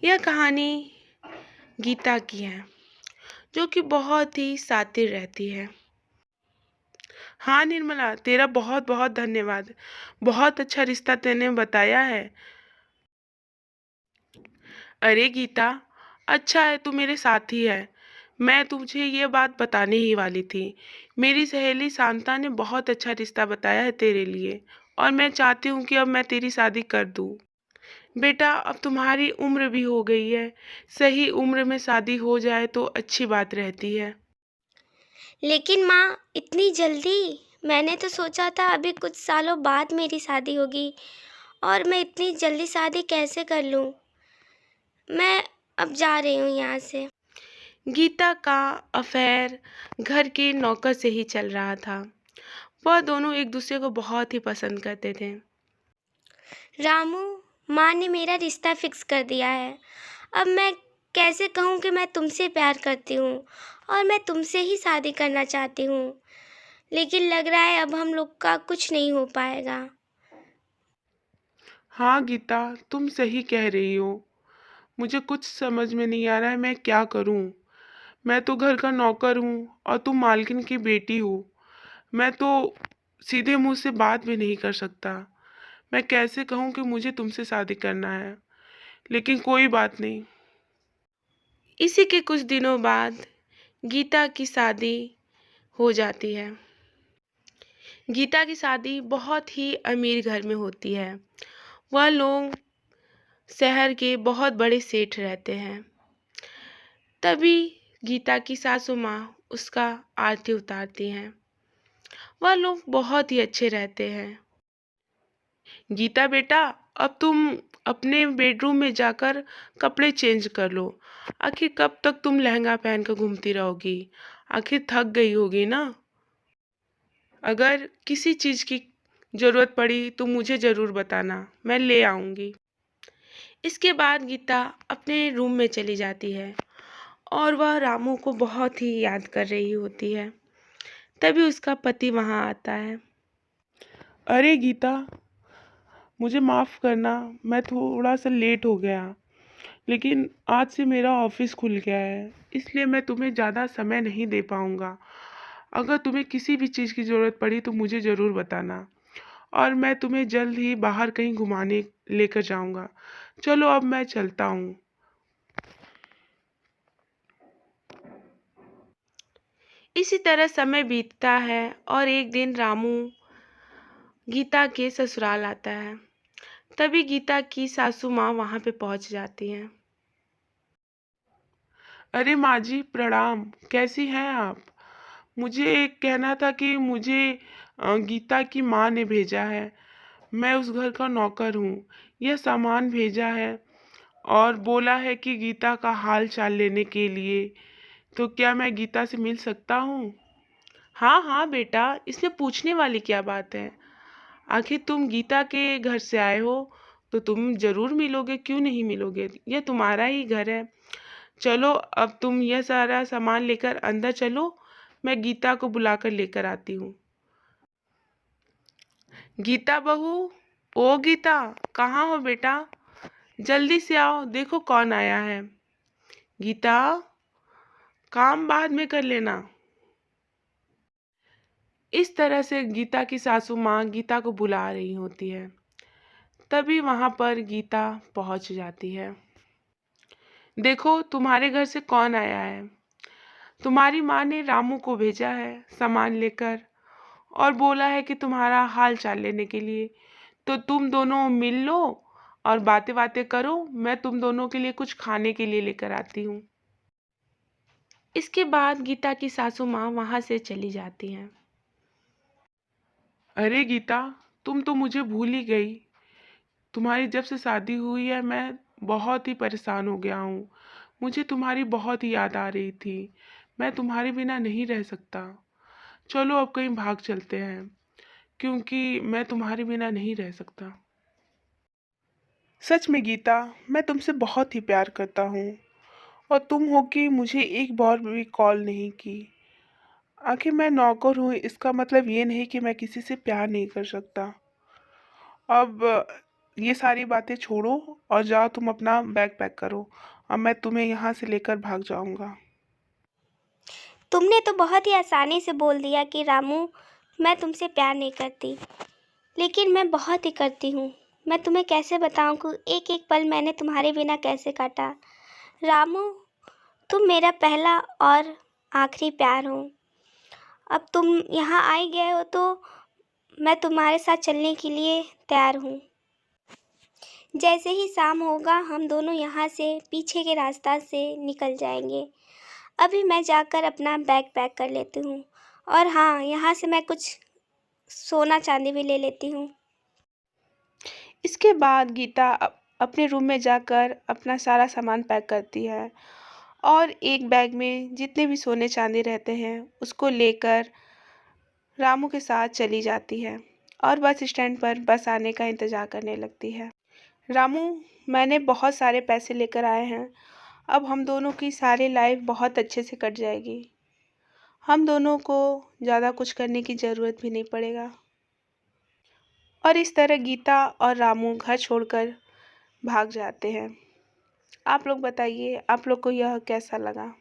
यह कहानी गीता की है, जो कि बहुत ही शातिर रहती है। हाँ निर्मला, तेरा बहुत बहुत धन्यवाद। बहुत अच्छा रिश्ता तूने बताया है। अरे गीता, अच्छा है तू मेरे साथी है। मैं तुझे ये बात बताने ही वाली थी। मेरी सहेली शांता ने बहुत अच्छा रिश्ता बताया है तेरे लिए, और मैं चाहती हूँ कि अब मैं तेरी शादी कर दूँ। बेटा, अब तुम्हारी उम्र भी हो गई है। सही उम्र में शादी हो जाए तो अच्छी बात रहती है। लेकिन माँ, इतनी जल्दी? मैंने तो सोचा था अभी कुछ सालों बाद मेरी शादी होगी, और मैं इतनी जल्दी शादी कैसे कर लूँ? मैं अब जा रही हूँ यहाँ से। गीता का अफेयर घर के नौकर से ही चल रहा था। वह दोनों एक दूसरे को बहुत ही पसंद करते थे। रामू, माँ ने मेरा रिश्ता फिक्स कर दिया है। अब मैं कैसे कहूँ कि मैं तुमसे प्यार करती हूँ और मैं तुमसे ही शादी करना चाहती हूँ। लेकिन लग रहा है अब हम लोग का कुछ नहीं हो पाएगा। हाँ गीता, तुम सही कह रही हो। मुझे कुछ समझ में नहीं आ रहा है मैं क्या करूं। मैं तो घर का नौकर हूँ और तुम मालकिन की बेटी हो। मैं तो सीधे मुंह से बात भी नहीं कर सकता। मैं कैसे कहूँ कि मुझे तुमसे शादी करना है। लेकिन कोई बात नहीं। इसी के कुछ दिनों बाद गीता की शादी हो जाती है। गीता की शादी बहुत ही अमीर घर में होती है। वह लोग शहर के बहुत बड़े सेठ रहते हैं। तभी गीता की सासू माँ उसका आरती उतारती हैं। वह लोग बहुत ही अच्छे रहते हैं। गीता बेटा, अब तुम अपने बेडरूम में जाकर कपड़े चेंज कर लो। आखिर कब तक तुम लहंगा पहन कर घूमती रहोगी? आखिर थक गई होगी ना। अगर किसी चीज़ की ज़रूरत पड़ी तो मुझे ज़रूर बताना, मैं ले आऊँगी। इसके बाद गीता अपने रूम में चली जाती है और वह रामू को बहुत ही याद कर रही होती है। तभी उसका पति वहाँ आता है। अरे गीता, मुझे माफ़ करना, मैं थोड़ा सा लेट हो गया। लेकिन आज से मेरा ऑफिस खुल गया है, इसलिए मैं तुम्हें ज़्यादा समय नहीं दे पाऊँगा। अगर तुम्हें किसी भी चीज़ की ज़रूरत पड़ी तो मुझे ज़रूर बताना, और मैं तुम्हें जल्द ही बाहर कहीं घुमाने लेकर जाऊँगा। चलो अब मैं चलता हूँ। इसी तरह समय बीतता है और एक दिन रामू गीता के ससुराल आता है। तभी गीता की सासू माँ वहाँ पे पहुँच जाती हैं। अरे माँ जी प्रणाम, कैसी हैं आप? मुझे कहना था कि मुझे गीता की माँ ने भेजा है। मैं उस घर का नौकर हूँ। यह सामान भेजा है और बोला है कि गीता का हाल चाल लेने के लिए। तो क्या मैं गीता से मिल सकता हूँ? हाँ हाँ बेटा, इसमें पूछने वाली क्या बात है। आखिर तुम गीता के घर से आए हो तो तुम जरूर मिलोगे, क्यों नहीं मिलोगे। यह तुम्हारा ही घर है। चलो अब तुम यह सारा सामान लेकर अंदर चलो। मैं गीता को बुलाकर लेकर आती हूँ। गीता बहू, ओ गीता, कहाँ हो बेटा? जल्दी से आओ, देखो कौन आया है। गीता, काम बाद में कर लेना। इस तरह से गीता की सासू माँ गीता को बुला रही होती है। तभी वहाँ पर गीता पहुँच जाती है। देखो तुम्हारे घर से कौन आया है। तुम्हारी माँ ने रामू को भेजा है सामान लेकर, और बोला है कि तुम्हारा हाल चाल लेने के लिए। तो तुम दोनों मिल लो और बातें बातें करो। मैं तुम दोनों के लिए कुछ खाने के लिए लेकर आती हूँ। इसके बाद गीता की सासू माँ वहाँ से चली जाती हैं। अरे गीता, तुम तो मुझे भूल ही गई। तुम्हारी जब से शादी हुई है मैं बहुत ही परेशान हो गया हूँ। मुझे तुम्हारी बहुत ही याद आ रही थी। मैं तुम्हारे बिना नहीं रह सकता। चलो अब कहीं भाग चलते हैं, क्योंकि मैं तुम्हारे बिना नहीं रह सकता। सच में गीता, मैं तुमसे बहुत ही प्यार करता हूँ, और तुम हो कि मुझे एक बार भी कॉल नहीं की। आखिर मैं नौकर हूँ, इसका मतलब ये नहीं कि मैं किसी से प्यार नहीं कर सकता। अब ये सारी बातें छोड़ो और जाओ तुम अपना बैग पैक करो, और मैं तुम्हें यहाँ से लेकर भाग जाऊँगा। तुमने तो बहुत ही आसानी से बोल दिया कि रामू, मैं तुमसे प्यार नहीं करती, लेकिन मैं बहुत ही करती हूँ। मैं तुम्हें कैसे बताऊँ कि एक एक पल मैंने तुम्हारे बिना कैसे काटा। रामू, तुम मेरा पहला और आखिरी प्यार हो। अब तुम यहाँ आ ही गए हो तो मैं तुम्हारे साथ चलने के लिए तैयार हूँ। जैसे ही शाम होगा हम दोनों यहाँ से पीछे के रास्ता से निकल जाएंगे। अभी मैं जाकर अपना बैग पैक कर लेती हूँ, और हाँ, यहाँ से मैं कुछ सोना चांदी भी ले लेती हूँ। इसके बाद गीता अपने रूम में जाकर अपना सारा सामान पैक करती है और एक बैग में जितने भी सोने चांदी रहते हैं उसको लेकर रामू के साथ चली जाती है और बस स्टैंड पर बस आने का इंतज़ार करने लगती है। रामू, मैंने बहुत सारे पैसे लेकर आए हैं। अब हम दोनों की सारी लाइफ बहुत अच्छे से कट जाएगी। हम दोनों को ज़्यादा कुछ करने की ज़रूरत भी नहीं पड़ेगा। और इस तरह गीता और रामू घर छोड़कर भाग जाते हैं। आप लोग बताइए, आप लोग को यह कैसा लगा?